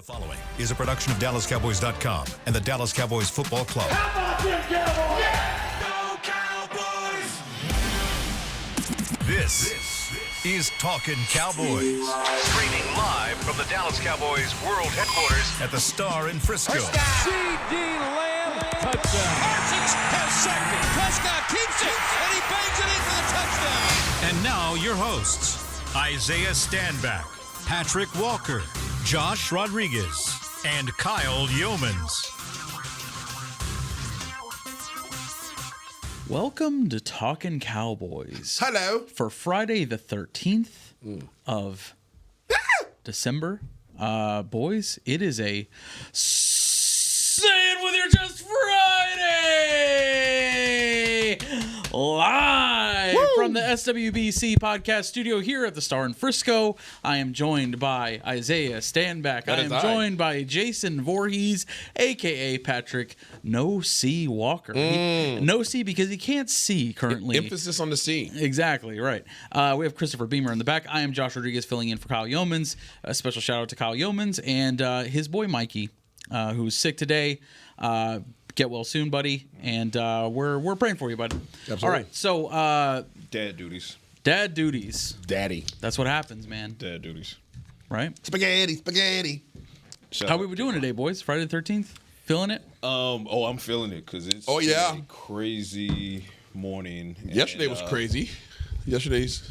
The following is a production of DallasCowboys.com and the Dallas Cowboys Football Club. How about them Cowboys? Yeah! Go Cowboys! This is Talkin Cowboys. Streaming live from the Dallas Cowboys World Headquarters at the Star in Frisco. C.D. Lamb, touchdown. Parsons has sacked it. Prescott keeps it, and he bangs it in for the touchdown. And now your hosts, Isaiah Stanback, Patrik Walker, Josh Rodriguez, and Kyle Yeomans. Welcome to Talkin Cowboys. Hello. For Friday the 13th of December. Boys, it is a Say It With Your Chest Friday! Live from the SWBC podcast studio here at the Star in Frisco. I am joined by Isaiah Stanback. I am joined by Jason Voorhees, a.k.a. Patrik No C Walker. No C because he can't see currently. Emphasis on the C. Exactly, right. We have Christopher Beamer in the back. I am Josh Rodriguez filling in for Kyle Yeomans. A special shout out to Kyle Yeomans and his boy Mikey, who's sick today. Get well soon, buddy. And we're praying for you, bud. Absolutely. All right, so Dad duties. dad duties. Daddy. That's what happens, man. Dad duties. Right? Spaghetti. How we doing today, boys? Friday the 13th? Feeling it? I'm feeling it because it's yeah. a crazy morning. Yesterday was crazy. Yesterday's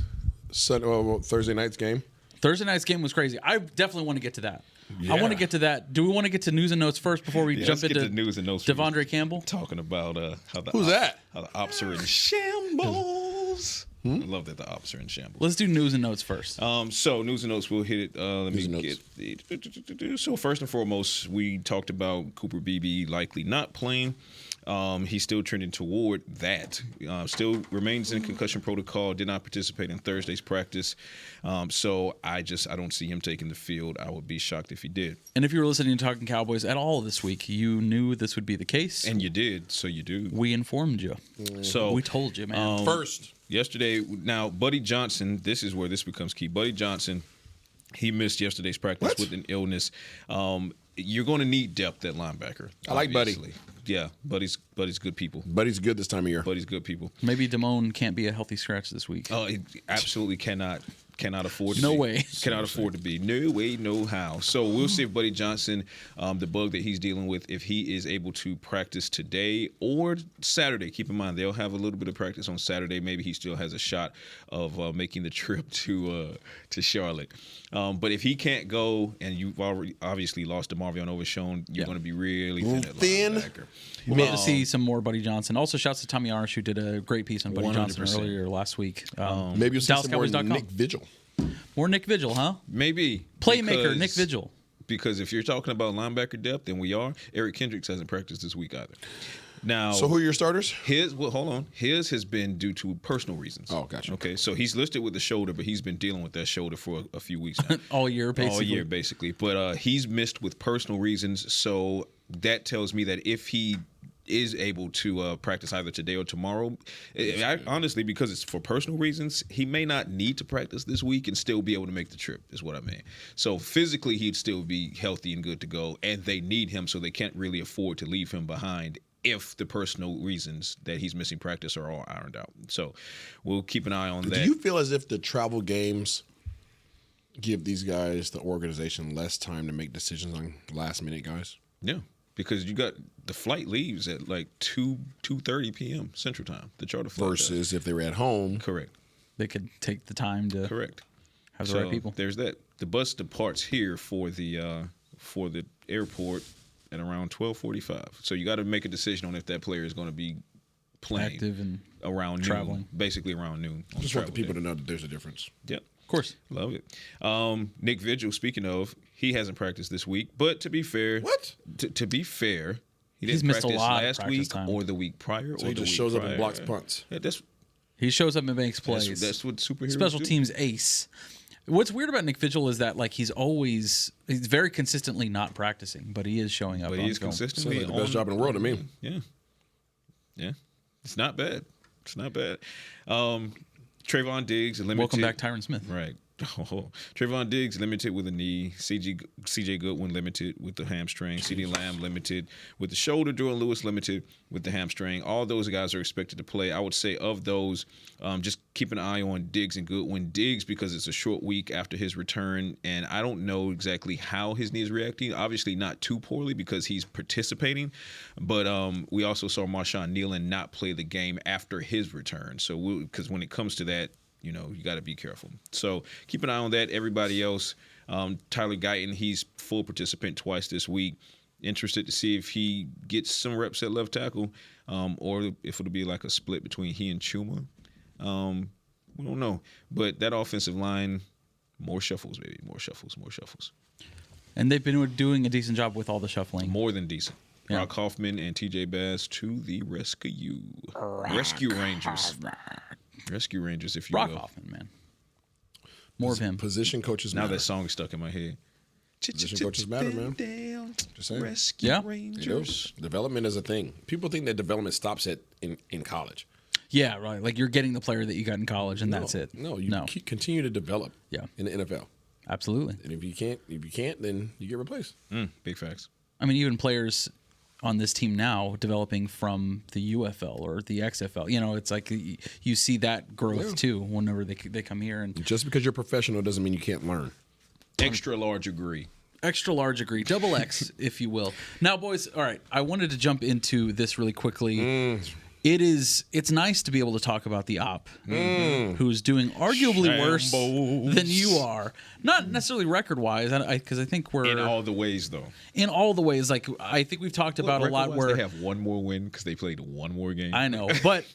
Thursday night's game. Thursday night's game was crazy. I definitely want to get to that. Yeah. I want to get to that. Do we want to get to news and notes first before we jump let's into get to news and notes. Devondre Campbell? Talking about how the Who's that? How the ops are in shambles. I love that the ops are in shambles. Let's do news and notes first. So news and notes, we'll hit it. Let News me and get the. So first and foremost, we talked about Cooper Beebe likely not playing. He's still trending toward that. Still remains in concussion protocol. Did not participate in Thursday's practice. So I don't see him taking the field. I would be shocked if he did. And if you were listening to Talking Cowboys at all this week, you knew this would be the case. And you did, so you do. We informed you. So We told you, man. First. Yesterday, now Buddy Johnson. This is where this becomes key. Buddy Johnson, he missed yesterday's practice with an illness. You're going to need depth at linebacker. I like Buddy. obviously. Yeah, Buddy's good people. Buddy's good this time of year. Buddy's good people. Maybe Damone can't be a healthy scratch this week. Oh, he absolutely cannot afford to No be. way. Cannot afford to be. No way, no how. So we'll see if Buddy Johnson, the bug that he's dealing with, if he is able to practice today or Saturday. Keep in mind, they'll have a little bit of practice on Saturday. Maybe he still has a shot of making the trip to Charlotte. But if he can't go, and you've already obviously lost DeMarvion Overshown, you're going to be really thin at linebacker. We'd love to see some more Buddy Johnson. Also, shouts to Tommy Arish, who did a great piece on Buddy Johnson 100%. earlier last week. Maybe you'll see some more DallasCowboys.com. Nick Vigil. More Nick Vigil, huh? Maybe. Playmaker Nick Vigil. Because if you're talking about linebacker depth, and we are, Eric Kendricks hasn't practiced this week either. Now, So who are your starters? hold on. His has been due to personal reasons. Oh, gotcha. Okay, so he's listed with the shoulder, but he's been dealing with that shoulder for a few weeks now. All year, basically. All year, basically. But he's missed with personal reasons, so that tells me that if he is able to practice either today or tomorrow, honestly, because it's for personal reasons, he may not need to practice this week and still be able to make the trip, is what I mean. So physically, he'd still be healthy and good to go, and they need him, so they can't really afford to leave him behind if the personal reasons that he's missing practice are all ironed out. So we'll keep an eye on that. Do you feel as if the travel games give these guys, the organization, less time to make decisions on last-minute guys? Yeah, because you got the flight leaves at like 2:30 p.m. Central Time, the charter flight Versus if they were at home. Correct. They could take the time to Correct. have the right people. There's that. The bus departs here for the airport at around 12:45. So you got to make a decision on if that player is going to be playing Active and around traveling. noon, basically around noon. on Just want the travel people day. to know that there's a difference. Yep. Of course. Love it. Nick Vigil, speaking of, he hasn't practiced this week. But to be fair, To be fair, he He's didn't missed a practice lot of last practice week time. or the week prior. So or he the just week shows up prior. and blocks punts. Yeah, that's He shows up and makes plays. that's what superheroes Special do. teams ace. What's weird about Nick Vigil is that like he's very consistently not practicing, but he is showing up. But on he is film. consistently Sounds like the best job in the world to me. Yeah. It's not bad. Trayvon Diggs, limited. Welcome back, Tyron Smith. Right. Trayvon Diggs limited with a knee. CJ Goodwin limited with the hamstring. CeeDee Lamb limited with the shoulder. Jordan Lewis limited with the hamstring. All those guys are expected to play. I would say of those, just keep an eye on Diggs and Goodwin. Diggs because it's a short week after his return, and I don't know exactly how his knee is reacting. Obviously not too poorly because he's participating, but we also saw Marshawn Nealon not play the game after his return. So because when it comes to that, you got to be careful. So keep an eye on that. Everybody else, Tyler Guyton, he's full participant twice this week. Interested to see if he gets some reps at left tackle, or if it'll be like a split between he and Chuma. We don't know. But that offensive line, more shuffles, baby. More shuffles. And they've been doing a decent job with all the shuffling. More than decent. Yeah. Brock Hoffman and TJ Bass to the rescue. Rescue Rangers. Rescue Rangers, if you Brock will. Hoffman, man. More of him. Position coaches Now matter. that song is stuck in my head. Position coaches matter, man. Just saying. Rescue Yeah. Rangers. Development is a thing. People think that development stops in college. Yeah, right. Like you're getting the player that you got in college, and that's it. No, you continue to develop. Yeah. In the NFL. Absolutely. And if you can't, then you get replaced. Big facts. I mean, even players on this team now developing from the UFL or the XFL. It's like you see that growth too whenever they come here. And Just because you're professional doesn't mean you can't learn. Extra large agree. Extra large agree, double X, if you will. Now, boys, all right, I wanted to jump into this really quickly. It's nice to be able to talk about the op who's doing arguably worse than you are. Not necessarily record-wise, because I think we're... In all the ways, though. In all the ways. Like, I think we've talked about a lot where... They have one more win because they played one more game. I know, but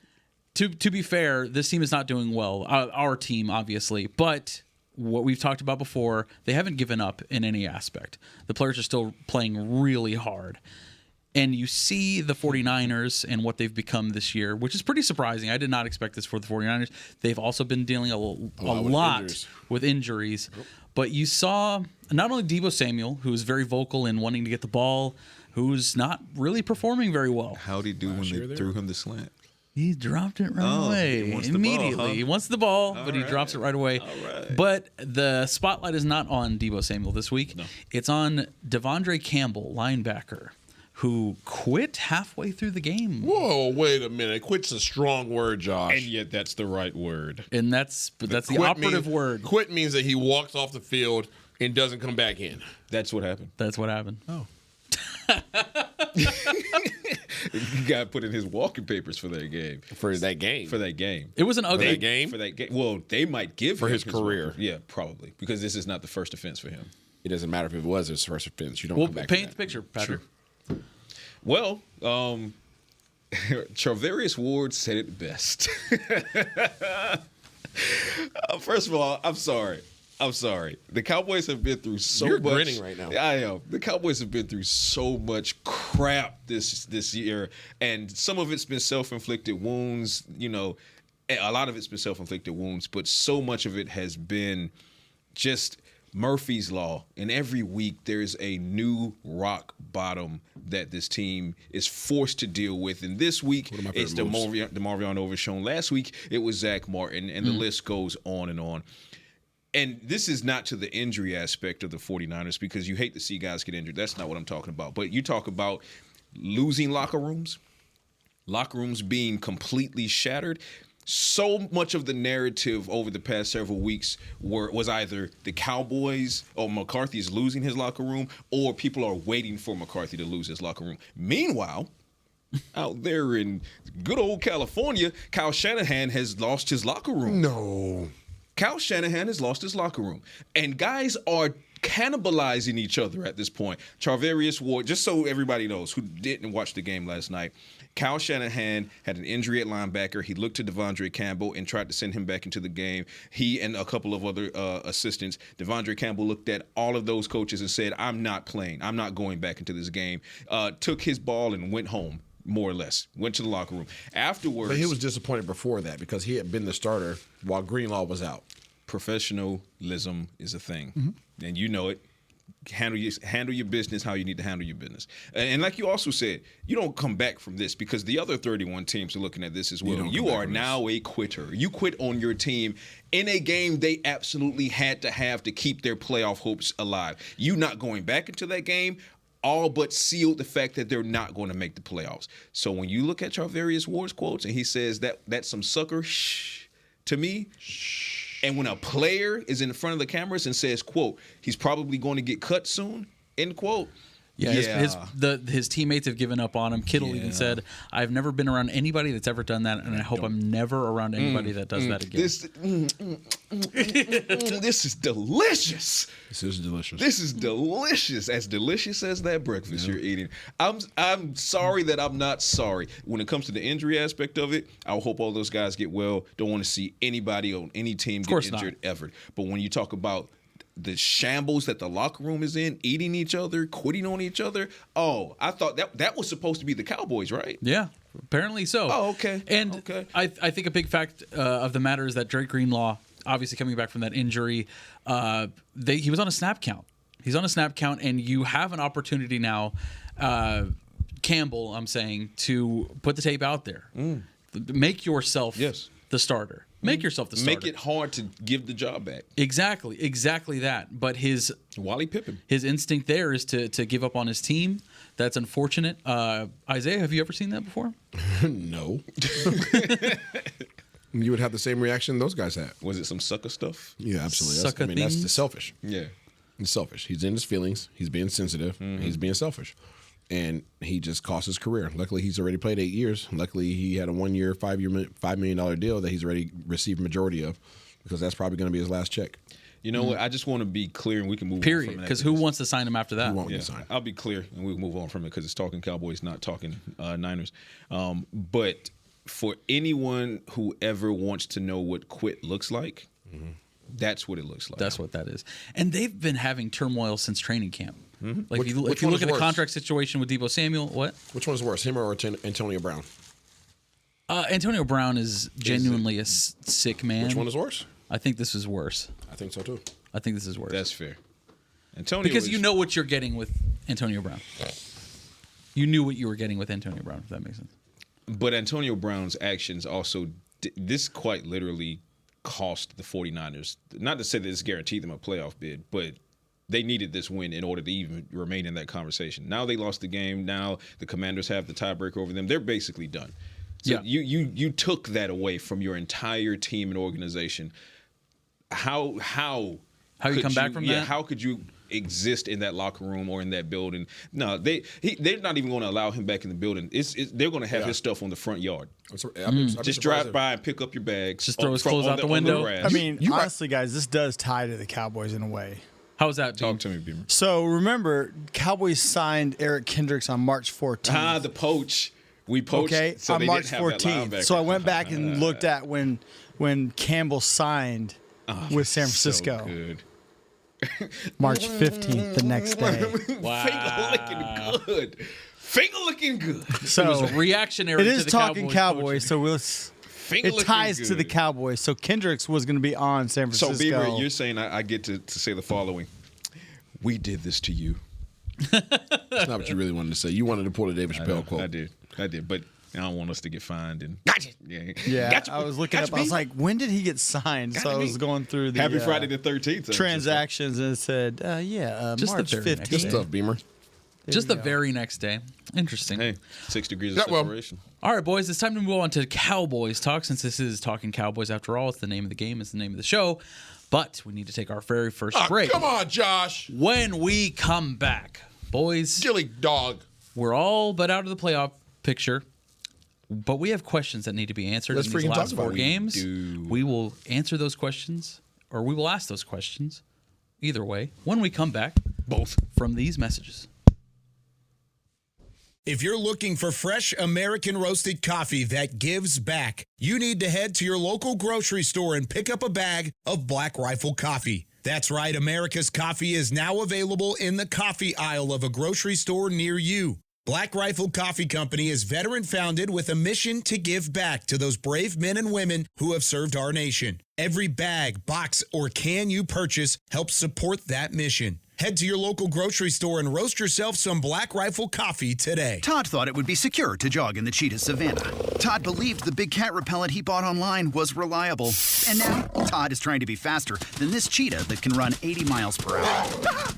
to be fair, this team is not doing well. Our team, obviously, but... What we've talked about before, they haven't given up in any aspect. The players are still playing really hard. And you see the 49ers and what they've become this year, which is pretty surprising. I did not expect this for the 49ers. They've also been dealing a lot with injuries. But you saw not only Deebo Samuel, who is very vocal in wanting to get the ball, who's not really performing very well. How'd he do when they threw him the slant? He dropped it right away immediately. Ball, huh? He wants the ball, but he drops it right away. But the spotlight is not on Deebo Samuel this week. No. It's on Devondre Campbell, linebacker, who quit halfway through the game. Whoa, wait a minute. Quit's a strong word, Josh. And yet that's the right word. And that's the operative word. Quit means that he walks off the field and doesn't come back in. That's what happened. That's what happened. Oh. You got to put in his walking papers for that game. For that game. It was an ugly game. For that game. Well, they might give for him his career. Yeah, probably, because this is not the first offense for him. It doesn't matter if it was his first offense. You don't come back. Paint the picture, Patrick. Sure. Well, Charvarius Ward said it best. First of all, I'm sorry. The Cowboys have been through so You're much. You're grinning right now. I am. The Cowboys have been through so much crap this year, and some of it's been self-inflicted wounds. A lot of it's been self-inflicted wounds, but so much of it has been just Murphy's Law. And every week there's a new rock bottom that this team is forced to deal with. And this week it's DeMarvion Overshown. Last week it was Zach Martin, and the list goes on and on. And this is not to the injury aspect of the 49ers, because you hate to see guys get injured. That's not what I'm talking about. But you talk about losing locker rooms being completely shattered. So much of the narrative over the past several weeks was either the Cowboys or McCarthy is losing his locker room, or people are waiting for McCarthy to lose his locker room. Meanwhile, out there in good old California, Kyle Shanahan has lost his locker room. No. Kyle Shanahan has lost his locker room. And guys are cannibalizing each other at this point. Charvarius Ward, just so everybody knows who didn't watch the game last night, Kyle Shanahan had an injury at linebacker. He looked to Devondre Campbell and tried to send him back into the game. He and a couple of other assistants. Devondre Campbell looked at all of those coaches and said, I'm not playing. I'm not going back into this game. Took his ball and went home. More or less, went to the locker room. Afterwards, but he was disappointed before that because he had been the starter while Greenlaw was out. Professionalism is a thing, and you know it. handle your business how you need to handle your business. And like you also said, you don't come back from this because the other 31 teams are looking at this as well. You are now a quitter. You quit on your team in a game they absolutely had to have to keep their playoff hopes alive. You not going back into that game all but sealed the fact that they're not going to make the playoffs. So when you look at your various Wars quotes and he says that's some sucker shh to me, and when a player is in front of the cameras and says, quote, he's probably going to get cut soon, end quote. Yeah, his teammates have given up on him. Kittle even said, I've never been around anybody that's ever done that, and I hope I'm never around anybody that does that again. This is delicious. This is delicious. This is delicious. As delicious as that breakfast you're eating. I'm sorry that I'm not sorry. When it comes to the injury aspect of it, I hope all those guys get well. Don't want to see anybody on any team get injured ever. But when you talk about the shambles that the locker room is in, eating each other, quitting on each other. Oh, I thought that was supposed to be the Cowboys, right? Yeah, apparently so. Oh, okay. And I think a big fact of the matter is that Drake Greenlaw, obviously coming back from that injury, he was on a snap count. He's on a snap count, and you have an opportunity now, Campbell, I'm saying, to put the tape out there. Make yourself the starter. Make yourself the starter. Make it hard to give the job back. Exactly that. But Wally Pippen. His instinct there is to give up on his team. That's unfortunate. Isaiah, have you ever seen that before? No. You would have the same reaction those guys had. Was it some sucker stuff? Yeah, absolutely. Sucker that's the selfish. Yeah. He's selfish. He's in his feelings. He's being sensitive. He's being selfish. And he just cost his career. Luckily, he's already played 8 years. Luckily, he had a 1 year, $5 million deal that he's already received majority of, because that's probably going to be his last check. You know what? I just want to be clear, and we can move on from Period. Because who wants to sign him after that? Who won't get signed? I'll be clear, and we'll move on from it because it's talking Cowboys, not talking Niners. But for anyone who ever wants to know what quit looks like, that's what it looks like. That's what that is. And they've been having turmoil since training camp. Like Which if you one look is at the worse? contract situation with Deebo Samuel, what? Which one is worse, him or Antonio Brown? Antonio Brown is genuinely a sick man. Which one is worse? I think this is worse. I think so, too. I think this is worse. That's fair. Antonio because you know what you're getting with Antonio Brown. You knew what you were getting with Antonio Brown, if that makes sense. But Antonio Brown's actions also, this quite literally cost the 49ers. Not to say that this guaranteed them a playoff bid, but they needed this win in order to even remain in that conversation. Now they lost the game. Now the Commanders have the tiebreaker over them. They're basically done. So you took that away from your entire team and organization. How you come back from that? How could you exist in that locker room or in that building? No, they're not even going to allow him back in the building. They're going to have his stuff on the front yard. Just drive by and pick up your bags. Just throw his clothes out the window. I mean, honestly, guys, this does tie to the Cowboys in a way. How's that? Talk to me, Beamer. So remember, Cowboys signed Eric Kendricks on March 14th. The poach. We poached. Okay, so on March 14th. So I went back and looked at when Campbell signed with San Francisco. So good. March 15th, the next day. Wow. Finger looking good. So It was reactionary it to is the talking Cowboys. Cowboys, so it ties to the Cowboys. So Kendricks was going to be on San Francisco. So Beaver, you're saying I get to say the following: we did this to you. That's not what you really wanted to say. You wanted to pull the David Chappelle quote. I did, but I don't want us to get fined. And Gotcha. Yeah, Gotcha. I was looking up. I was like, when did he get signed? So I was going through the Happy Friday the 13th transactions, and it said, Just March the very 15th. Good stuff, Beamer. Just the very next day. Interesting. Hey, 6 degrees of separation. All right, boys, it's time to move on to Cowboys talk. Since this is Talking Cowboys, after all, it's the name of the game, it's the name of the show. But we need to take our very first break. Come on, Josh. When we come back, boys, Gilly dog. we're all but out of the playoff picture. But we have questions that need to be answered Let's in these freaking last talk about 4 it. games. We will answer those questions, or we will ask those questions. Either way, when we come back, Both. from these messages. If you're looking for fresh American roasted coffee that gives back, you need to head to your local grocery store and pick up a bag of Black Rifle coffee. That's right, America's coffee is now available in the coffee aisle of a grocery store near you. Black Rifle Coffee Company is veteran-founded with a mission to give back to those brave men and women who have served our nation. Every bag, box, or can you purchase helps support that mission. Head to your local grocery store and roast yourself some Black Rifle coffee today. Todd thought it would be secure to jog in the cheetah savanna. Todd believed the big cat repellent he bought online was reliable. And now, Todd is trying to be faster than this cheetah that can run 80 miles per hour.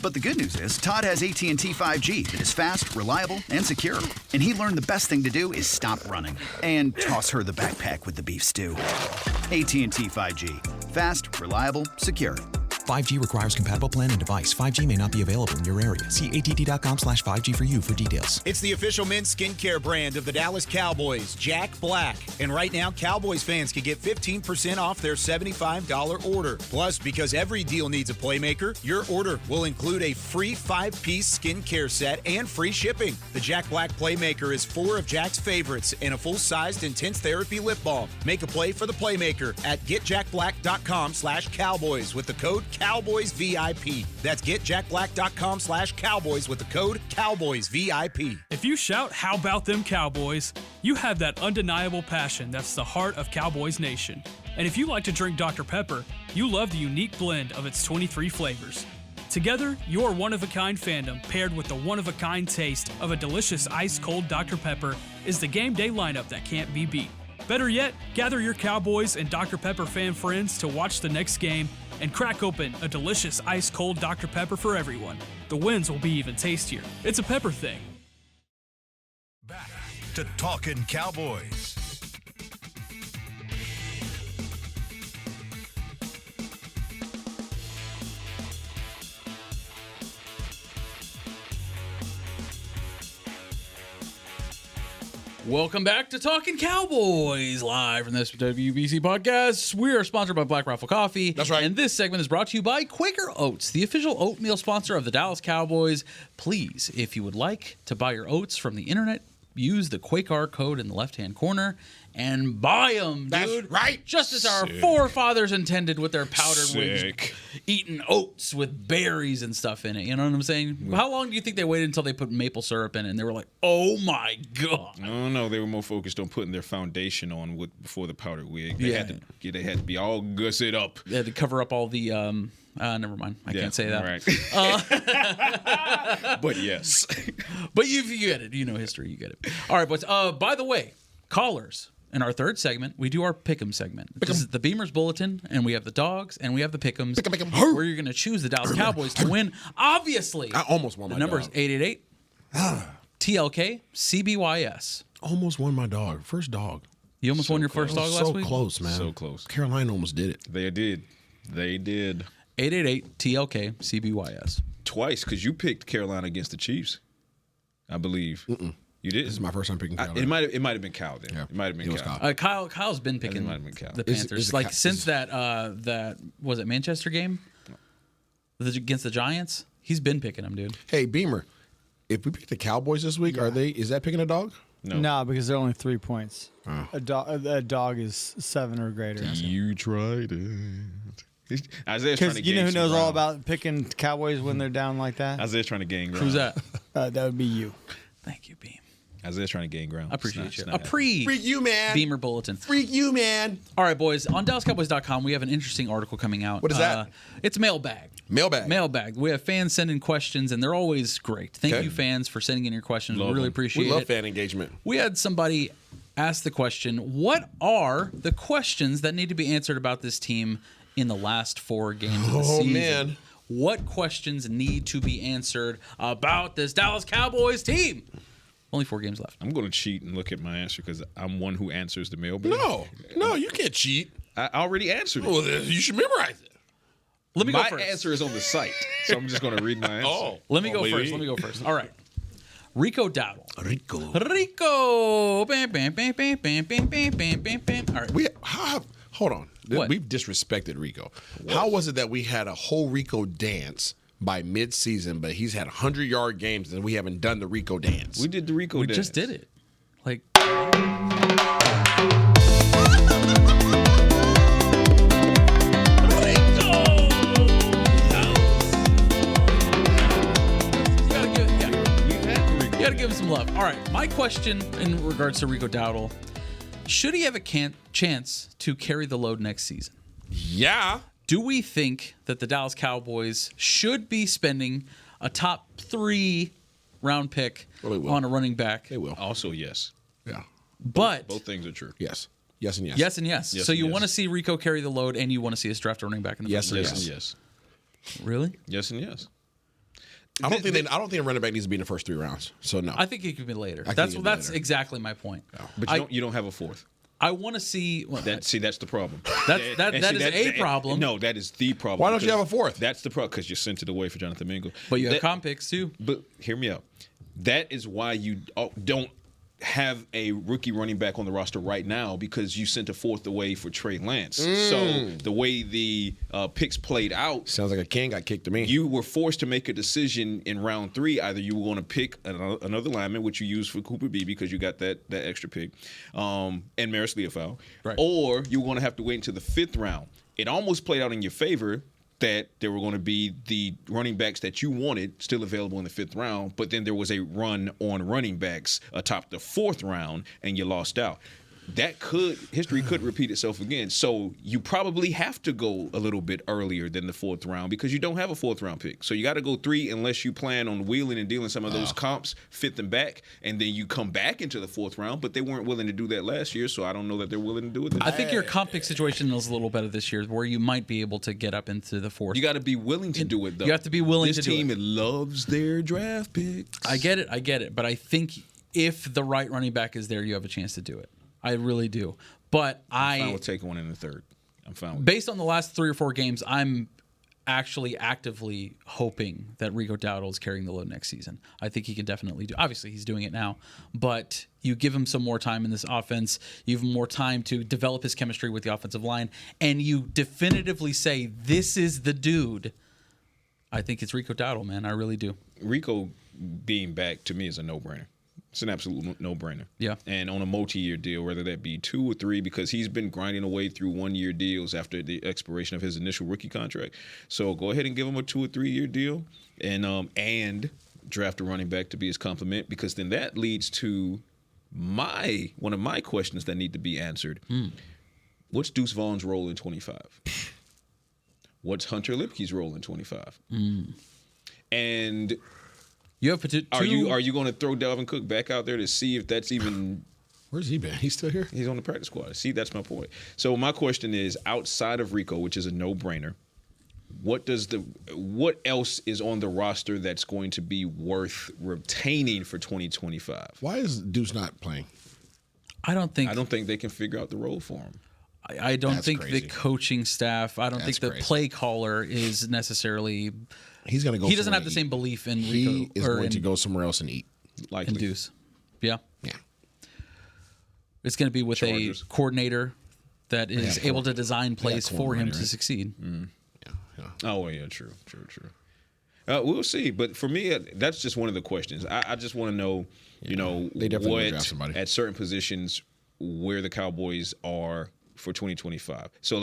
But the good news is, Todd has AT&T 5G that is fast, reliable, and secure. And he learned the best thing to do is stop running and toss her the backpack with the beef stew. AT&T 5G. Fast, reliable, secure. 5G requires compatible plan and device. 5G may not be available in your area. See att.com/5G for you for details. It's the official men's skincare brand of the Dallas Cowboys, Jack Black. And right now, Cowboys fans can get 15% off their $75 order. Plus, because every deal needs a playmaker, your order will include a free 5-piece skincare set and free shipping. The Jack Black Playmaker is 4 of Jack's favorites and a full-sized intense therapy lip balm. Make a play for the Playmaker at getjackblack.com/Cowboys with the code Cowboys VIP. That's getjackblack.com/Cowboys with the code Cowboys VIP. If you shout, "How about them Cowboys?" you have that undeniable passion that's the heart of Cowboys Nation. And if you like to drink Dr. Pepper, you love the unique blend of its 23 flavors. Together, your one-of-a-kind fandom paired with the one-of-a-kind taste of a delicious ice-cold Dr. Pepper is the game day lineup that can't be beat. Better yet, gather your Cowboys and Dr. Pepper fan friends to watch the next game and crack open a delicious ice-cold Dr. Pepper for everyone. The wins will be even tastier. It's a pepper thing. Back to Talkin Cowboys. Welcome back to Talkin Cowboys, live from the WBC podcast. We are sponsored by Black Rifle Coffee. That's right. And this segment is brought to you by Quaker Oats, the official oatmeal sponsor of the Dallas Cowboys. Please, if you would like to buy your oats from the internet, use the Quaker code in the left-hand corner and buy them, dude. That's right. Just as our forefathers intended with their powdered wings, eating oats with berries and stuff in it. You know what I'm saying? How long do you think they waited until they put maple syrup in it and they were like, oh my God? I don't know. They were more focused on putting their foundation on before the powdered wig. They had to be all gussed up. They had to cover up all the never mind. I can't say that. Right. But yes. But you get it. You know history. You get it. All right. But by the way, callers, in our third segment, we do our Pick'em segment. This is the Beamer's Bulletin, and we have the dogs, and we have the Pick'ems, where you're going to choose the Dallas Cowboys to win. Obviously. I almost won my dog. The number is 888 TLK CBYS. Almost won my dog. First dog. You almost won your first dog last week? So close, man. So close. Carolina almost did it. They did. 888 TLK CBYS. Twice, because you picked Carolina against the Chiefs, I believe. You did. This is my first time picking Carolina. It might have been Cal then. Yeah. It might have been Cal. Kyle's been picking the Panthers. Is like since that was it Manchester game against the Giants. He's been picking them, dude. Hey, Beamer, if we pick the Cowboys this week, is that picking a dog? No, because they're only 3 points. A dog is 7 or greater. You tried it. Isaiah's trying to you know who gain knows some all ground. about picking Cowboys when they're down like that? Isaiah's trying to gain ground. Who's that? That would be you. Thank you, Beam. Isaiah's trying to gain ground. I appreciate you. It's not Freak you, man. Beamer Bulletin. Freak you, man. All right, boys. On DallasCowboys.com, we have an interesting article coming out. What is that? It's mailbag. Mailbag. We have fans sending questions, and they're always great. Thank you, fans, for sending in your questions. We really appreciate it. We love fan engagement. We had somebody ask the question, what are the questions that need to be answered about this team in the last 4 games of the season? Man. What questions need to be answered about this Dallas Cowboys team? Only 4 games left. I'm going to cheat and look at my answer because I'm one who answers the mailbag. No, you can't cheat. I already answered it. Well, then you should memorize it. Let me go My first. answer is on the site, so I'm just going to read my answer. Let me go first. All right. Rico Dowdle. Rico. Bam, bam, bam, bam, bam, bam, bam, bam, bam, bam. All right. Hold on. What? We've disrespected Rico. How was it that we had a whole Rico dance by mid-season, but he's had 100-yard games and we haven't done the Rico dance? We did the Rico dance. We just did it. Like. You gotta give him some love. All right, my question in regards to Rico Dowdle: should he have a chance to carry the load next season? Yeah. Do we think that the Dallas Cowboys should be spending a top 3 round pick on a running back? They will. Also, yes. Yeah. But both things are true. Yes. Yes and yes. Yes and yes. So you want to see Rico carry the load, and you want to see us draft a running back in the first Yes place? and yes. Really? Yes and yes. I don't think a running back needs to be in the first 3 rounds. So no. I think it could be later. I think That's it could be later. exactly my point. But you don't have a fourth. I want to see. Well, that's the problem. That is a problem. No, that is the problem. Why don't you have a fourth? That's the problem, because you sent it away for Jonathan Mingo. But you have comp picks too. But hear me out. That is why you don't have a rookie running back on the roster right now, because you sent a fourth away for Trey Lance. So the way the picks played out, sounds like a can got kicked to me. You were forced to make a decision in round 3. Either you were going to pick another lineman, which you used for Cooper B because you got that extra pick, and Maris Leofau, right, or you were going to have to wait until the 5th round. It almost played out in your favor that there were going to be the running backs that you wanted still available in the 5th round, but then there was a run on running backs atop the 4th round, and you lost out. History could repeat itself again. So you probably have to go a little bit earlier than the 4th round, because you don't have a 4th round pick. So you got to go 3 unless you plan on wheeling and dealing some of those comps, fit them back, and then you come back into the 4th round. But they weren't willing to do that last year, so I don't know that they're willing to do it this year. I think your comp pick situation is a little better this year, where you might be able to get up into the 4th. You got to be willing to do it, though. You have to be willing to do it. This team loves their draft picks. I get it. But I think if the right running back is there, you have a chance to do it. I really do. But I'm fine with taking one in the 3rd. I'm fine with based on the last 3 or 4 games, I'm actually actively hoping that Rico Dowdle is carrying the load next season. I think he can definitely do. Obviously, he's doing it now, but you give him some more time in this offense. You give him more time to develop his chemistry with the offensive line, and you definitively say, this is the dude. I think it's Rico Dowdle, man. I really do. Rico being back, to me, is a no-brainer. It's an absolute no-brainer. Yeah. And on a multi-year deal, whether that be 2 or 3, because he's been grinding away through 1-year deals after the expiration of his initial rookie contract. So go ahead and give him a 2 or 3 year deal, and draft a running back to be his complement, because then that leads to one of my questions that need to be answered. What's Deuce Vaughn's role in 25? What's Hunter Lipke's role in 25? And you have are you going to throw Dalvin Cook back out there to see if that's even? Where's he been? He's still here? He's on the practice squad. See, that's my point. So my question is, outside of Rico, which is a no-brainer, what else is on the roster that's going to be worth retaining for 2025? Why is Deuce not playing? I don't think they can figure out the role for him. I don't think the coaching staff, I don't think the play caller is necessarily. He's going to go. He doesn't have the same belief in Rico. He is going to go somewhere else and eat. Likely. And Deuce. Yeah. Yeah. It's going to be with a coordinator that is able to design plays for him to succeed. Yeah. Oh, yeah. True. We'll see. But for me, that's just one of the questions. I just want to know, they definitely draft somebody at certain positions where the Cowboys are for 2025. So,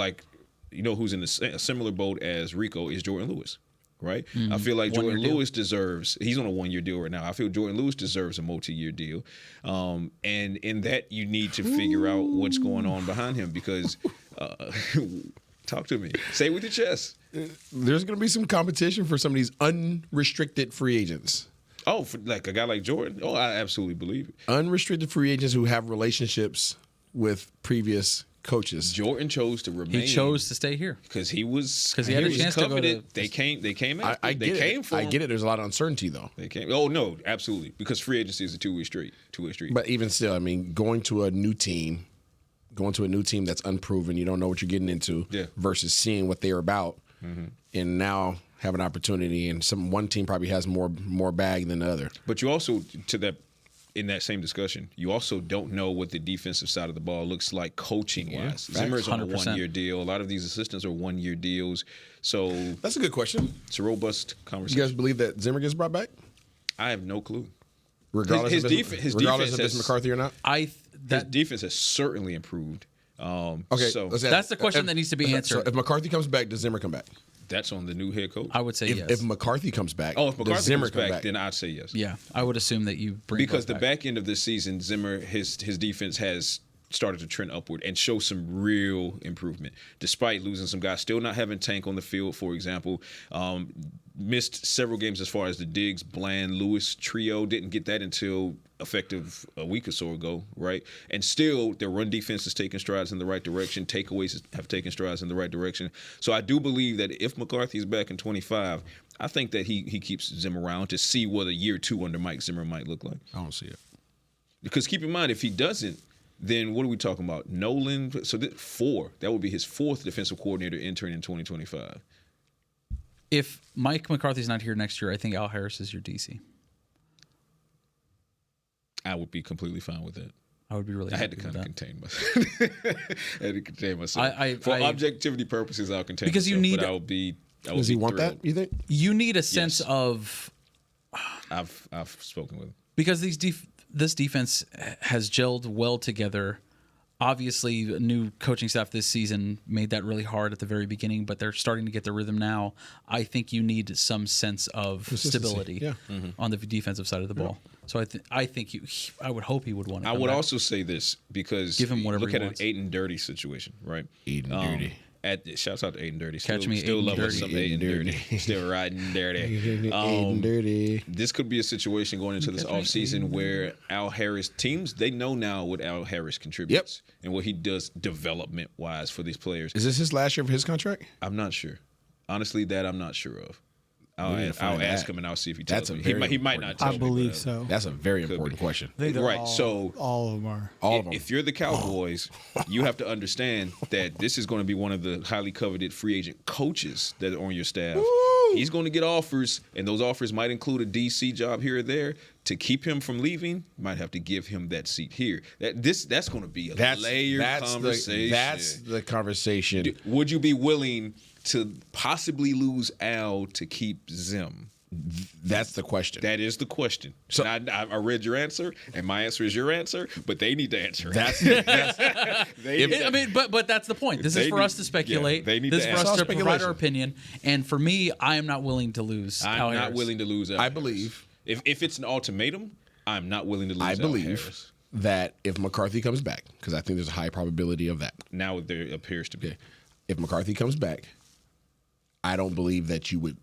who's in a similar boat as Rico is Jordan Lewis. Right? I feel like Jordan Lewis deserves, he's on a 1-year deal right now. I feel Jordan Lewis deserves a multi-year deal. And in that, you need to figure out what's going on behind him, because talk to me. Say it with your chest. There's going to be some competition for some of these unrestricted free agents. Oh, for like a guy like Jordan? Oh, I absolutely believe it. Unrestricted free agents who have relationships with previous coaches. Jordan chose to remain. He chose to stay here because he had a chance to go to. They came out. I get it. There's a lot of uncertainty though. They came. Oh no, absolutely. Because free agency is a two-way street. But even still, I mean, going to a new team that's unproven, you don't know what you're getting into. Yeah. Versus seeing what they're about, and now have an opportunity, and one team probably has more bag than the other. But you also in that same discussion, you also don't know what the defensive side of the ball looks like coaching-wise. Zimmer's on a 1-year deal. A lot of these assistants are 1-year deals. So that's a good question. It's a robust conversation. You guys believe that Zimmer gets brought back? I have no clue. Regardless of if it's McCarthy or not? His defense has certainly improved. Okay, so that's the question that needs to be answered. So if McCarthy comes back, does Zimmer come back? That's on the new head coach. I would say yes. If McCarthy comes back, if McCarthy does Zimmer comes come back, then I'd say yes. Yeah, I would assume that you bring because the back back end of this season, Zimmer his defense has started to trend upward and show some real improvement, despite losing some guys. Still not having Tank on the field, for example. Missed several games as far as the Diggs, Bland, Lewis trio. Didn't get that until effective a week or so ago, right? And still, their run defense is taking strides in the right direction. Takeaways have taken strides in the right direction. So I do believe that if McCarthy is back in 25, I think that he keeps Zim around to see what a year 2 under Mike Zimmer might look like. I don't see it. Because keep in mind, if he doesn't, then what are we talking about? Nolan, so 4. That would be his 4th defensive coordinator intern in 2025. If Mike McCarthy's not here next year, I think Al Harris is your DC. I would be completely fine with that. I would be really. I had to kind of contain myself. I had to contain myself. For objectivity purposes, I'll contain because myself. You need. But I would be. Does he want that? You think? You need a sense of. I've spoken with him because this defense has gelled well together. Obviously, a new coaching staff this season made that really hard at the very beginning, but they're starting to get the rhythm now. I think you need some sense of stability on the defensive side of the ball. So I think I would hope he would want to. I would also say this because give him whatever look he at wants. an Aiden Dirty situation, right? Aiden Dirty. Shouts out to Aiden Dirty. Catch me, still Aiden love Dirty. some Aiden Dirty. Still riding dirty. Aiden Dirty. This could be a situation going into this offseason where Al Harris teams, they know now what Al Harris contributes and what he does development-wise for these players. Is this his last year of his contract? I'm not sure. Honestly, that I'm not sure of. I'll ask him and I'll see if he tells me. He might not tell me. I believe so. That's a very important question. Right. So all of them are. All of them. If you're the Cowboys, you have to understand that this is going to be one of the highly coveted free agent coaches that are on your staff. Woo! He's going to get offers, and those offers might include a DC job here or there. To keep him from leaving, you might have to give him that seat here. That's going to be a layered conversation. That's the conversation. Would you be willing to possibly lose Al to keep Zim? That's the question. That is the question. So I read your answer, and my answer is your answer, but they need to answer it. But that's the point. This is for us to speculate. They need this to is for us to speculation. provide our opinion. And for me, I am not willing to lose. I'm not willing to lose Al I Harris. believe. If it's an ultimatum, I'm not willing to lose Al Harris. That if McCarthy comes back, because I think there's a high probability of that. Now there appears to be. Okay. If McCarthy comes back, I don't believe that you would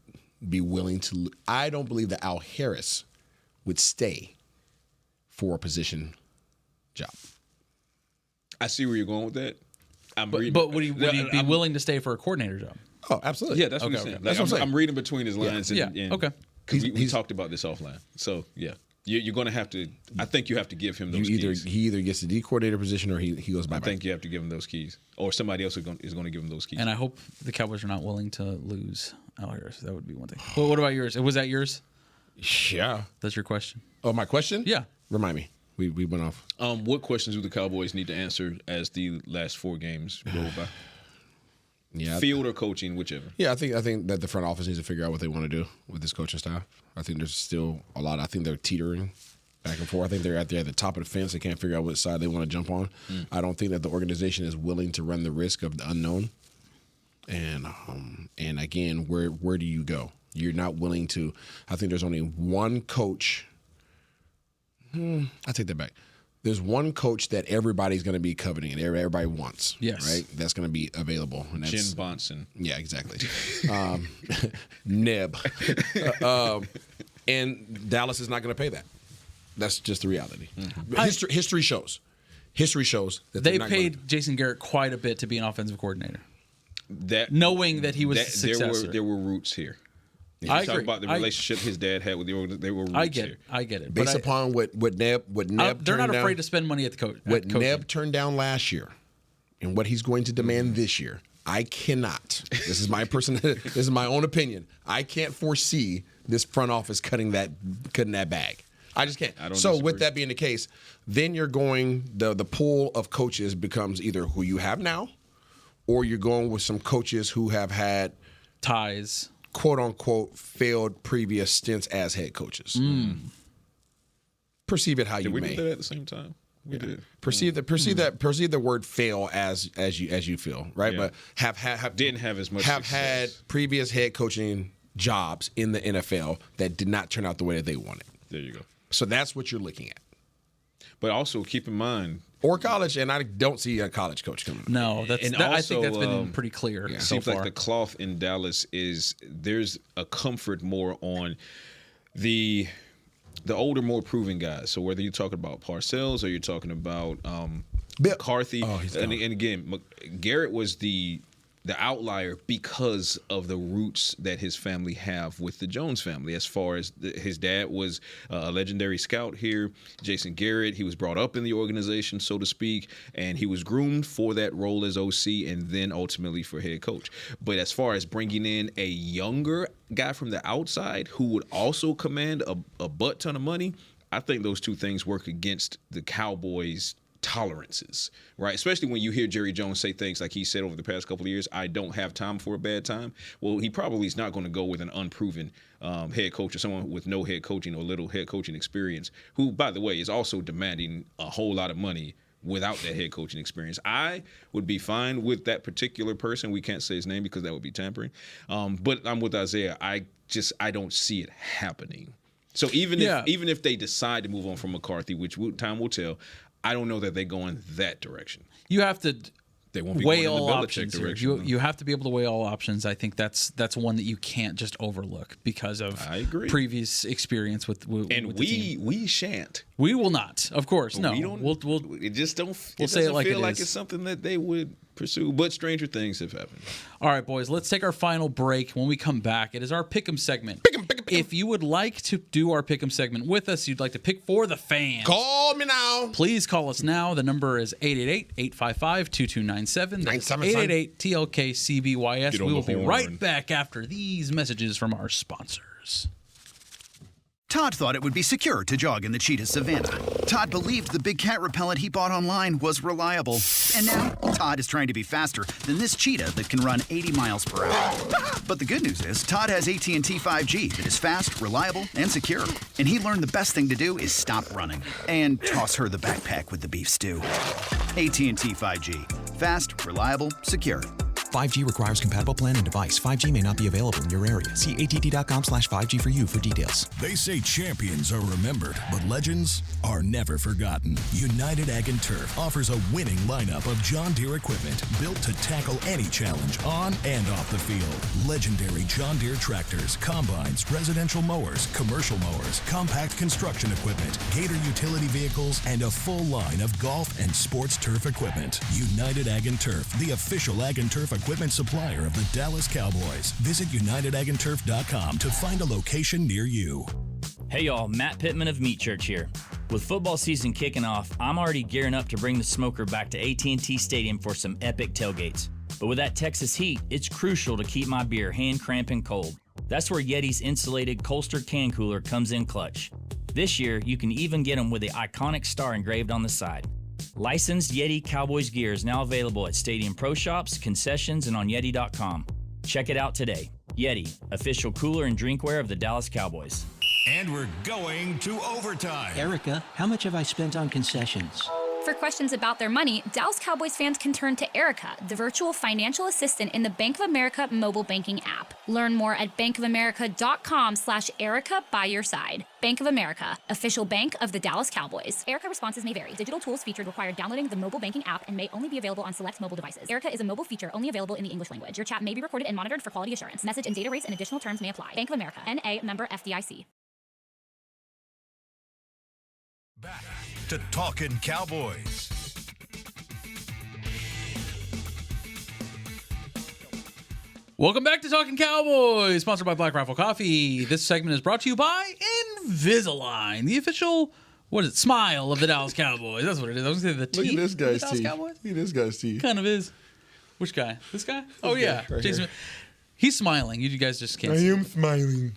be willing to. I don't believe that Al Harris would stay for a position job. I see where you're going with that. But would he be willing to stay for a coordinator job? Oh, absolutely. Yeah, that's what I'm saying. That's what I'm saying. I'm reading between his lines. Okay. Because we talked about this offline. So, yeah. You're going to have to – I think you have to give him those keys. He either gets the D coordinator position or he goes bye-bye. I think you have to give him those keys. Or somebody else is going to give him those keys. And I hope the Cowboys are not willing to lose Al Harris. That would be one thing. Well, what about yours? Was that yours? Yeah. That's your question? Oh, my question? Yeah. Remind me. We went off. What questions do the Cowboys need to answer as the last 4 games roll by? Yeah, field or coaching, whichever. Yeah, I think that the front office needs to figure out what they want to do with this coaching staff. I think there's still a lot. I think they're teetering back and forth. I think they're at the top of the fence. They can't figure out which side they want to jump on. I don't think that the organization is willing to run the risk of the unknown. And again, where do you go? You're not willing to. I think there's only one coach. I take that back. There's one coach that everybody's going to be coveting and everybody wants. Yes. Right? That's going to be available. And that's, Jim Bonson. Yeah, exactly. Neb. And Dallas is not going to pay that. That's just the reality. History shows. History shows that they paid Jason Garrett quite a bit to be an offensive coordinator. Knowing that he was a successor. There were roots here. I talk agree. about the relationship his dad had with the organization. There were roots here. I get it. Based upon what Neb they're not afraid to spend money at the coach. What Neb turned down last year, and what he's going to demand this year, I cannot. This is my this is my own opinion. I can't foresee this front office cutting that bag. I just can't. So with that being the case, then you're going the pool of coaches becomes either who you have now, or you're going with some coaches who have had ties, quote unquote, failed previous stints as head coaches. Perceive it how you may. Did we do that at the same time? We did. Perceive the word fail as you feel, right? Yeah. But didn't have as much have success. had previous head coaching jobs in the NFL that did not turn out the way that they wanted. There you go. So that's what you're looking at. But also keep in mind, or college, and I don't see a college coach coming. No, I think that's been pretty clear. It so seems far. like the cloth in Dallas there's a comfort more on the older, more proven guys. So whether you're talking about Parcells or you're talking about McCarthy, and again, Garrett was the outlier because of the roots that his family have with the Jones family. As far as his dad was a legendary scout here, Jason Garrett, he was brought up in the organization, so to speak, and he was groomed for that role as OC and then ultimately for head coach. But as far as bringing in a younger guy from the outside who would also command a butt ton of money, I think those two things work against the Cowboys' tolerances, right? Especially when you hear Jerry Jones say things like he said over the past couple of years, I don't have time for a bad time. Well, he probably is not going to go with an unproven head coach or someone with no head coaching or little head coaching experience, who, by the way, is also demanding a whole lot of money without that head coaching experience. I would be fine with that particular person. We can't say his name because that would be tampering. But I'm with Isaiah. I don't see it happening. So even if they decide to move on from McCarthy, which time will tell, I don't know that they go in that direction. You have to they won't be weigh going in all the options. direction. You have to be able to weigh all options. I think that's one that you can't just overlook because of previous experience with the team. We shan't. We will not. Of course, no. We don't. It just don't. We'll say it like feel it like is. it's something that they would pursue. But stranger things have happened. All right, boys. Let's take our final break. When we come back, it is our Pick'em segment. If you would like to do our Pick'em segment with us, you'd like to pick for the fans. Call me now. Please call us now. The number is 888-855-2297. That's 888-TLK-CBYS. We will be right back after these messages from our sponsors. Todd thought it would be secure to jog in the cheetah savanna. Todd believed the big cat repellent he bought online was reliable. And now, Todd is trying to be faster than this cheetah that can run 80 miles per hour. But the good news is, Todd has AT&T 5G that is fast, reliable, and secure. And he learned the best thing to do is stop running and toss her the backpack with the beef stew. AT&T 5G. Fast, reliable, secure. 5G requires compatible plan and device. 5G may not be available in your area. See att.com/5G for you for details. They say champions are remembered, but legends are never forgotten. United Ag and Turf offers a winning lineup of John Deere equipment built to tackle any challenge on and off the field. Legendary John Deere tractors, combines, residential mowers, commercial mowers, compact construction equipment, Gator utility vehicles, and a full line of golf and sports turf equipment. United Ag and Turf, the official Ag and Turf equipment supplier of the Dallas Cowboys. Visit UnitedAgAndTurf.com to find a location near you. Hey y'all, Matt Pittman of Meat Church here. With football season kicking off, I'm already gearing up to bring the smoker back to AT&T Stadium for some epic tailgates. But with that Texas heat, it's crucial to keep my beer hand cramping cold. That's where Yeti's insulated Colster can cooler comes in clutch. This year, you can even get them with the iconic star engraved on the side. Licensed Yeti Cowboys gear is now available at Stadium Pro Shops, concessions, and on Yeti.com. Check it out today. Yeti, official cooler and drinkware of the Dallas Cowboys. And we're going to overtime. Erica, how much have I spent on concessions? For questions about their money, Dallas Cowboys fans can turn to Erica, the virtual financial assistant in the Bank of America mobile banking app. Learn more at bankofamerica.com/Erica by your side. Bank of America, official bank of the Dallas Cowboys. Erica responses may vary. Digital tools featured require downloading the mobile banking app and may only be available on select mobile devices. Erica is a mobile feature only available in the English language. Your chat may be recorded and monitored for quality assurance. Message and data rates and additional terms may apply. Bank of America, N.A., member FDIC. Back to Talkin Cowboys. Welcome back to Talkin Cowboys, sponsored by Black Rifle Coffee. This segment is brought to you by Invisalign, the official, smile of the Dallas Cowboys. That's what it is. I was going to say the teeth. Look at this guy's of the Dallas teeth. Cowboys. Look at this guy's teeth. Kind of is. Which guy? This guy? Oh, yeah. Right Jason. here. He's smiling. You guys just can't see. am smiling.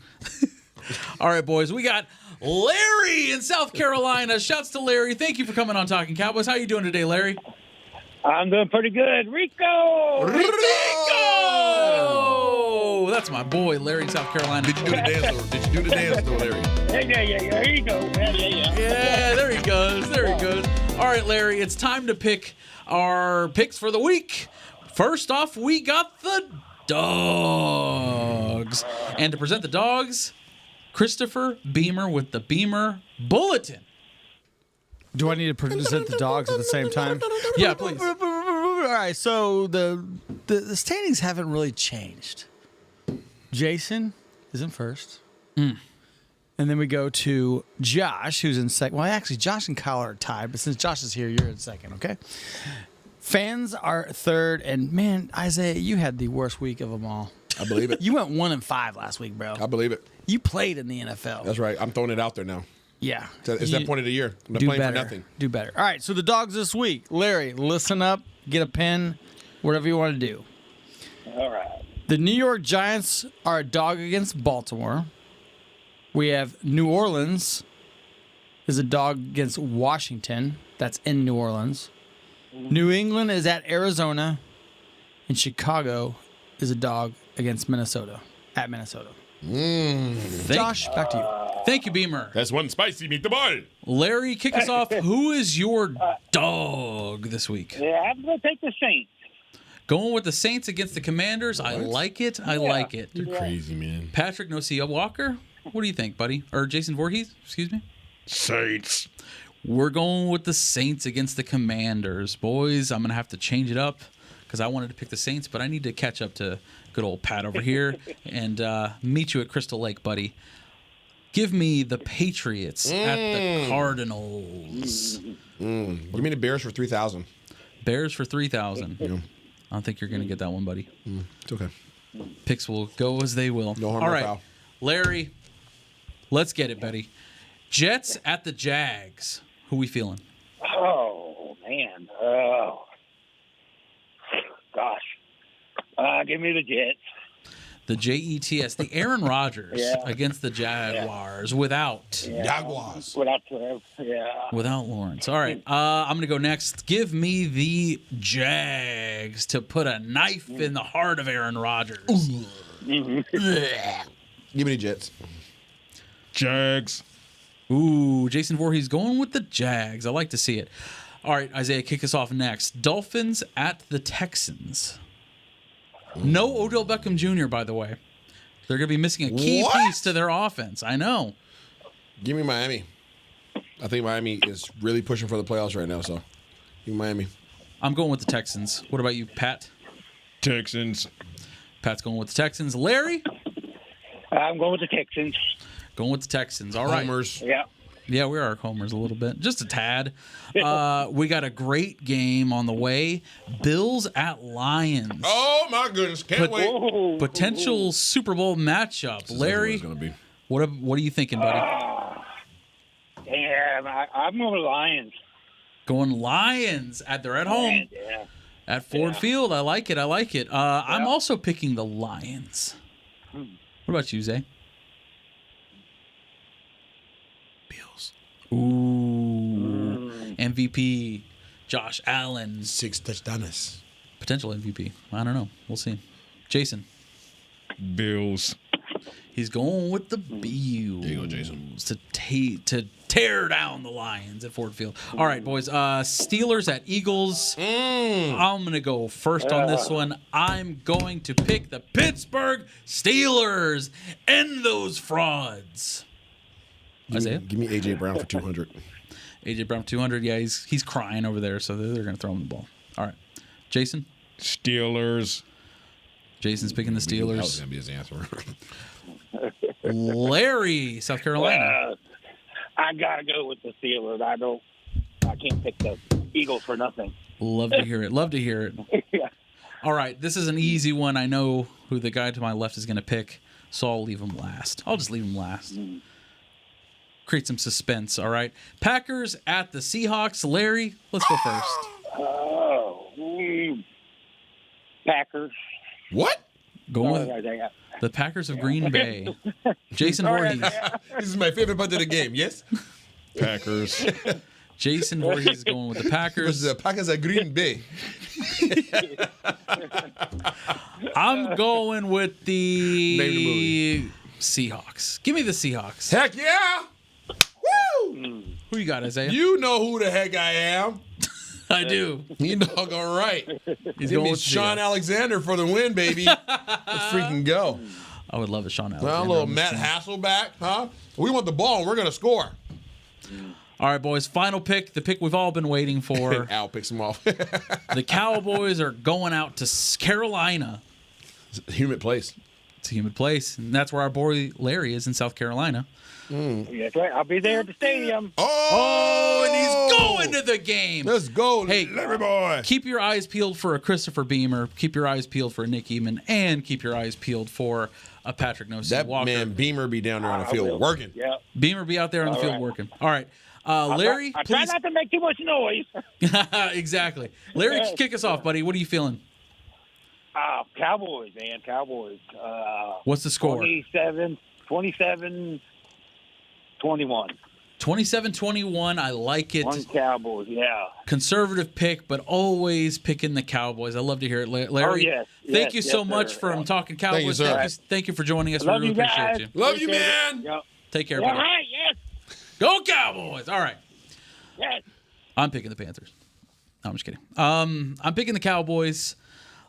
All right, boys. We got Larry in South Carolina. Shouts to Larry. Thank you for coming on Talkin Cowboys. How you doing today, Larry? I'm doing pretty good. Rico! That's my boy, Larry in South Carolina. Did you do the dance? Did you do the dance, though, Larry? Yeah. Here you go. Yeah, there he goes. All right, Larry, it's time to pick our picks for the week. First off, we got the dogs. And to present the dogs, Christopher Beamer with the Beamer Bulletin. Do I need to present the dogs at the same time? Yeah, please. All right, so the standings haven't really changed. Jason is in first. And then we go to Josh, who's in second. Well, actually, Josh and Kyle are tied, but since Josh is here, you're in second, okay? Fans are third, and man, Isaiah, you had the worst week of them all. I believe it. You went 1-5 last week, bro. I believe it. You played in the NFL. That's right. I'm throwing it out there now. Yeah. It's that point of the year. I'm not Do playing better. for nothing. Do better. All right, so the dogs this week. Larry, listen up, get a pen, whatever you want to do. All right. The New York Giants are a dog against Baltimore. We have New Orleans is a dog against Washington. That's in New Orleans. New England is at Arizona. And Chicago is a dog against Minnesota. At Minnesota. Josh, back to you. Thank you, Beamer. That's one spicy meatball. Larry, kick us off. Who is your dog this week? Yeah, I'm going to take the Saints. Going with the Saints against the Commanders. I like it. I like it. You're crazy, man. Patrik Walker. What do you think, buddy? Or Jason Voorhees? Excuse me. Saints. We're going with the Saints against the Commanders. Boys, I'm going to have to change it up because I wanted to pick the Saints, but I need to catch up to good old Pat over here and meet you at Crystal Lake, buddy. Give me the Patriots at the Cardinals. Give me the Bears for 3,000. Bears for 3,000. Yeah. I don't think you're going to get that one, buddy. It's okay. Picks will go as they will. No harm, all no right, foul. Larry, let's get it, buddy. Jets at the Jags. Who we feeling? Oh, man. Gosh. Give me the Jets. The Jets, the Aaron Rodgers against the Jaguars without Jaguars. Without Lawrence. All right, I'm going to go next. Give me the Jags to put a knife in the heart of Aaron Rodgers. Give me the Jets. Jags. Ooh, Jason Voorhees going with the Jags. I like to see it. All right, Isaiah, kick us off next. Dolphins at the Texans. No Odell Beckham Jr., by the way. They're going to be missing a key piece to their offense. I know. Give me Miami. I think Miami is really pushing for the playoffs right now, so give me Miami. I'm going with the Texans. What about you, Pat? Texans. Pat's going with the Texans. Larry? I'm going with the Texans. Going with the Texans. All right. Homers. Yeah. Yeah, we are homers a little bit. Just a tad. We got a great game on the way. Bills at Lions. Oh, my goodness. Can't wait. Potential Super Bowl matchup. Larry, what are you thinking, buddy? Damn, I'm going with Lions. Going Lions. They're at home. Yeah. At Ford Field. I like it. I'm also picking the Lions. What about you, Zay? Ooh. MVP, Josh Allen. 6 touchdowns. Potential MVP. I don't know. We'll see. Jason. Bills. He's going with the Bills. There you go, Jason. To tear down the Lions at Ford Field. All right, boys. Steelers at Eagles. I'm going to go first on this one. I'm going to pick the Pittsburgh Steelers. End those frauds. Isaiah? Give me A.J. Brown for 200. A.J. Brown 200. Yeah, he's crying over there, so they're going to throw him the ball. All right. Jason? Steelers. Jason's picking the Steelers. That was going to be his answer. Larry, South Carolina. I got to go with the Steelers. I can't pick the Eagles for nothing. Love to hear it. Yeah. All right. This is an easy one. I know who the guy to my left is going to pick, so I'll leave him last. I'll just leave him last. Create some suspense, all right? Packers at the Seahawks. Larry, let's go first. Packers. What? Going with the Packers of Green Bay. Jason Voorhees. This is my favorite part of the game, yes? Packers. Jason Voorhees is going with the Packers. The Packers are Green Bay. I'm going with the Seahawks. Give me the Seahawks. Heck yeah! Woo! Who you got, Isaiah? You know who the heck I am. I do. You doggone right. He's Give going me with Sean Seahawks. Alexander for the win, baby. Let's freaking go. I would love a Sean Alexander. Well, a little Matt Hasselback, huh? We want the ball and we're going to score. All right, boys. Final pick, the pick we've all been waiting for. Al picks them off. The Cowboys are going out to Carolina. It's a humid place. It's a humid place, and that's where our boy Larry is in South Carolina. That's right. I'll be there at the stadium. Oh, and he's going to the game. Let's go, hey, Larry boy. Keep your eyes peeled for a Christopher Beamer. Keep your eyes peeled for a Nick Eamon, and keep your eyes peeled for a Patrik Walker. Man, Beamer be down there on the field working. Yeah. Beamer be out there on the field working. All right. Larry, I please. try not to make too much noise. Exactly. Larry, kick us off, buddy. What are you feeling? Cowboys, man. Cowboys. What's the score? 27-21. 27-21. I like it. One Cowboys, yeah. Conservative pick, but always picking the Cowboys. I love to hear it, Larry. Oh, yes. Thank you so sir. much for Talkin Cowboys. Thank you, Thank you for joining us. Love we really you appreciate guys. you. Love you, man. Yep. Take care, All buddy. right, yes. Go Cowboys. All right. Yes. I'm picking the Panthers. No, I'm just kidding. I'm picking the Cowboys.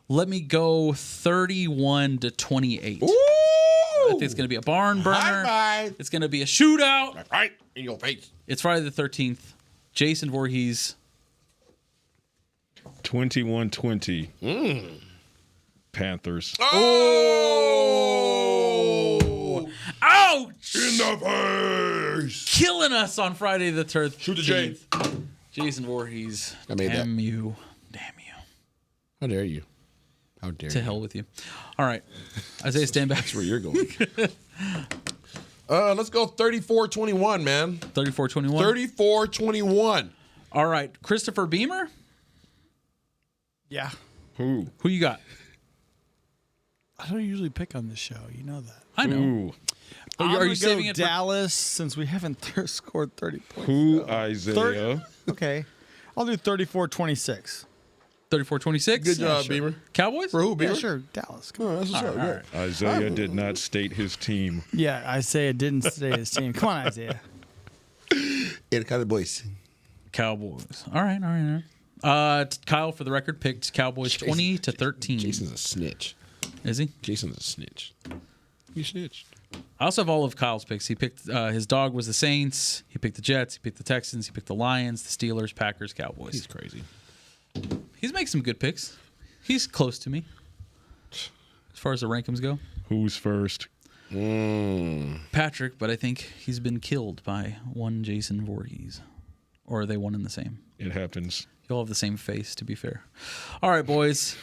Let me go 31-28. Ooh! I think it's going to be a barn burner. Bye-bye. It's going to be a shootout. Right in your face. It's Friday the 13th. Jason Voorhees. 21-20. Panthers. Oh! Ouch! In the face. Killing us on Friday the 13th. Shoot the J. Jason Voorhees. I made that. Damn you. How dare you? How dare To you? hell with you. All right. Isaiah, stand back. That's where you're going. Let's go 34-21, man. 34-21. 34-21. All right. Christopher Beamer? Yeah. Who? Who you got? I don't usually pick on this show. You know that. I know. Who? Are you saving it for Dallas since we haven't scored 30 points? Who, Isaiah? Okay. I'll do 34-26. 34-26? Good job, Beamer. Cowboys? For who, Beamer? Yeah, sure. Dallas. Oh, that's what's up. All right. Isaiah did not state his team. Yeah, Isaiah didn't say his team. Come on, Isaiah. El Cowboys. Cowboys. All right. Kyle, for the record, picked Cowboys 20-13. Jason's a snitch. Is he? Jason's a snitch. You snitched. I also have all of Kyle's picks. He picked his dog was the Saints. He picked the Jets. He picked the Texans. He picked the Lions, the Steelers, Packers, Cowboys. He's crazy. He's making some good picks. He's close to me as far as the rankings go. Who's first? Patrick, but I think he's been killed by one Jason Voorhees. Or are they one and the same? It happens. You'll have the same face, to be fair. All right, boys.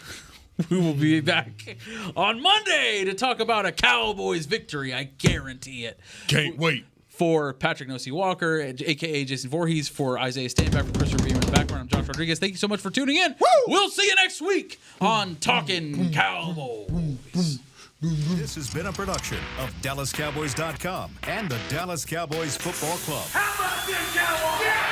We will be back on Monday to talk about a Cowboys victory. I guarantee it. Can't wait. For Patrik Walker, a.k.a. Jason Voorhees, for Isaiah Stanback, for Christopher Beamer in the background, I'm Josh Rodriguez. Thank you so much for tuning in. Woo! We'll see you next week on Talkin Cowboys. This has been a production of DallasCowboys.com and the Dallas Cowboys Football Club. How about this, Cowboys? Yeah!